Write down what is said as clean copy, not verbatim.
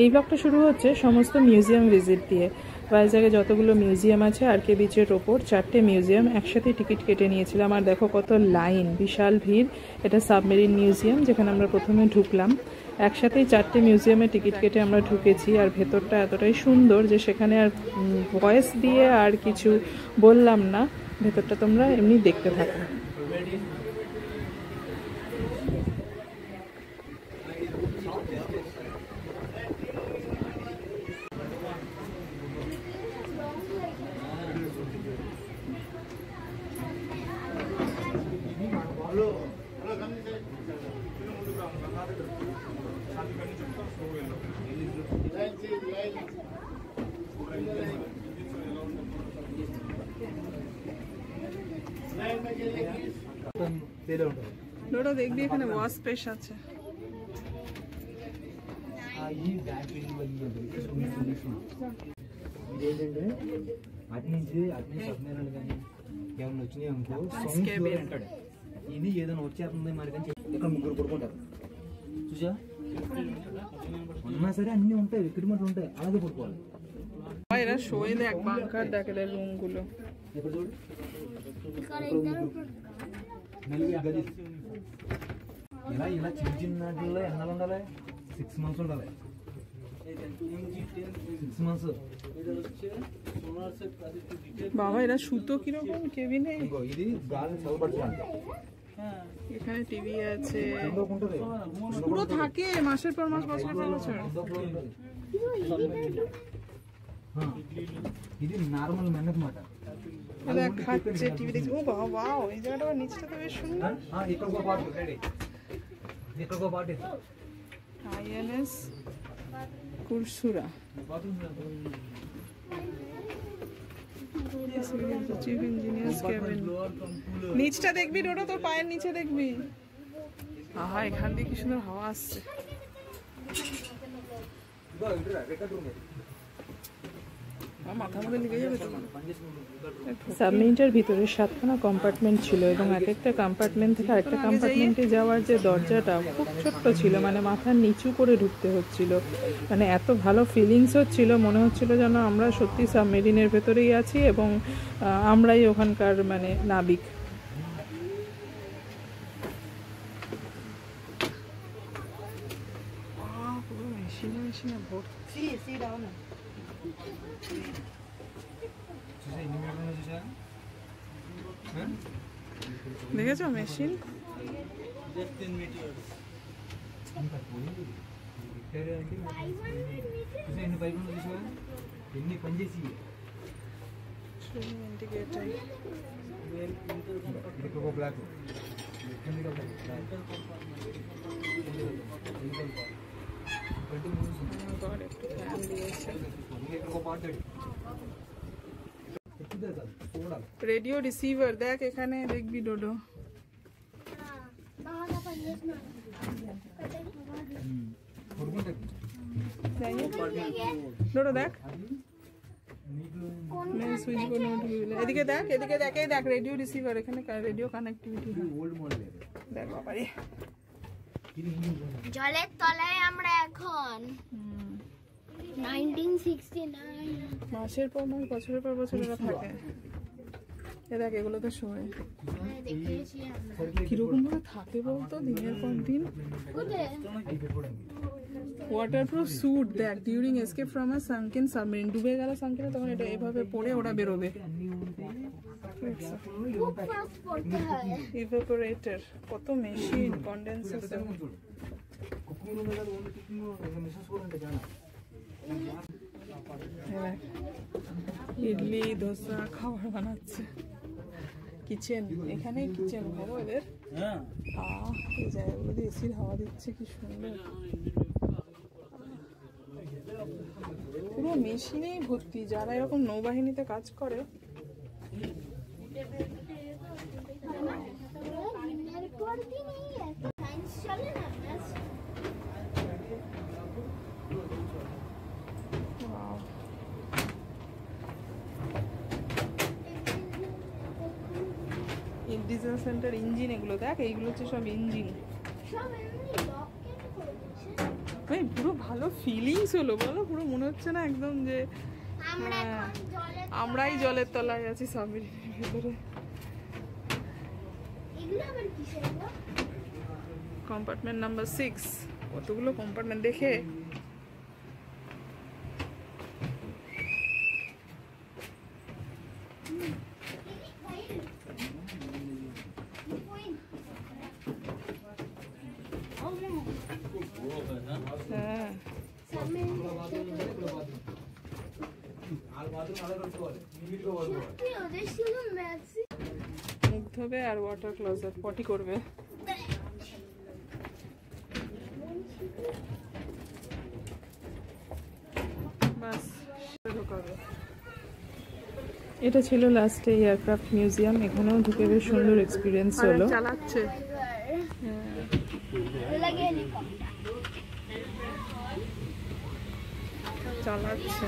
এই ব্লগটা শুরু হচ্ছে সমস্ত মিউজিয়াম ভিজিট দিয়ে। ভাইজ্যাগে যতগুলো মিউজিয়াম আছে আরকে বিচের ওপর 4টে মিউজিয়াম একসাথে টিকিট কেটে নিয়েছিলাম। আর দেখো কত লাইন, বিশাল ভিড়। এটা সাবমেরিন মিউজিয়াম, যেখানে আমরা প্রথমে ঢুকলাম। একসাথেই 4টে মিউজিয়ামে টিকিট কেটে আমরা ঢুকেছি। আর ভেতরটা এতটাই সুন্দর যে সেখানে আর ভয়েস দিয়ে আর কিছু বললাম না। ভেতরটা তোমরা এমনি দেখতে থাকো। ডোডো দেখবি এখানে ওয়াশ পেশ আছে। ఇది ఏదైనా వచ్చేస్తుంది మరి కానీ ఇక్కడ ముగ్గురు పడుకుంటారు చూసా ఉన్నా సరే అన్ని ఉంటాయి ఎక్విప్మెంట్ ఉంటాయి అలాగే పడుకోవాలి এরা শোয়ে দেখ বাংকার দেখ এদের রুম গুলো ఇప్పుడు చూడు నలుగురు గది ఇలా ఇలా చిన్న చిన్న వాటిల్లో ఎన్నాళ్ళు ఉండాలి 6 months ఉండాలి 6 months বাবা এরা শুতো কিরকম কেবিনে ఇది గాలి చల్లబడుతుంది এখানে টিভি আছে পুরো থাকে মাসের পর মাস বছরের পর বছর ఇది నార్మల్ మ్యాన్ అన్నమాట అలా খাচ্ছে টিভি দেখছে ও বাবা ওয়াও এই জায়গাটা নিচটা তো বেশ সুন্দর ఇక్కడ ఒక పార్ట్ రెడీ ఇక్కడ ఒక part INS Kursura chief engineers cabin নিচটা দেখবি ডোডো তোর পায়ের নিচে দেখবি আহা এখান দিয়ে কি সুন্দর হাওয়া আসছে সাবমেরিনটার ভিতরে 7খানা কম্পার্টমেন্ট ছিল এবং এক একটা কম্পার্টমেন্ট থেকে আরেকটা কম্পার্টমেন্টে যাওয়ার যে দরজাটা খুব ছোট্ট ছিল, মানে মাথা নিচু করে ঢুকতে হচ্ছিল। মানে এত ভালো ফিলিংস হচ্ছিল, মনে হচ্ছিল যেন আমরা সত্যি সাবমেরিনের ভেতরেই আছি এবং আমরাই ওখানকার মানে নাবিক। পুরো মেশিনে মেশিনে ভর্তি। দেখেছো মেশিন ఎన్ని పని చేసి బ్లాక్ রেডিও রিসিভার দেখ এখানে দেখবি ডোডো ডোডো দেখ সুইচ বোর্ড এদিকে দেখ এদিকে দেখ এই দেখ রেডিও রিসিভার এখানে রেডিও কানেক্টিভিটি দেখ বাবারে জলের তলায় আমরা এখন 1969 মাসের পর মাস বছরের পর বছর এরা থাকে। এ দেখ এগুলো তো শোয় কিরকম ভাবে থাকে বলতো দিনের পর দিন। ওয়াটারপ্রুফ স্যুট দেখ during escape from a sunken submarine, ডুবে গেল সাঙ্কেনে তখন এটা এভাবে পরে ওরা বেরোবে। ইভাপোরেটর, কত মেশিন, কন্ডেন্সার, ইডলি ধোসা খাবার বানাচ্ছে। কিচেন, এখানে কিচেন ভালো এদের। এই জায়গাগুলো দিয়ে এসির হাওয়া দিচ্ছে, কি সুন্দর। পুরো মেশিনেই ভর্তি। যারা এরকম নৌবাহিনীতে কাজ করে ডিজেল সেন্টার ইঞ্জিন, এগুলো দেখ এইগুলো হচ্ছে সব ইঞ্জিন। পুরো ভালো ফিলিংস হলো বলো, পুরো মনে হচ্ছে না একদম যে আমরা এখন জলে আমরাই জলের তলায় আছি সাবমেরিনের ভিতরে। এগুলো আবার কিসের এগুলো? Compartment number 6। কতগুলো কম্পার্টমেন্ট দেখে। হ্যাঁ সত্যি ওদের শুধু ম্যাক্সি মুখ ধোবে আর ওয়াটার ক্লোজেট পটি করবে। বাস ঢোকাবে। এটা ছিল লাস্টে এয়ারক্রাফট মিউজিয়াম। এখানেও ঢুকে বেশ সুন্দর এক্সপিরিয়েন্স হলো। চালাচ্ছে লাগে হেলিকপ্টার চালাচ্ছে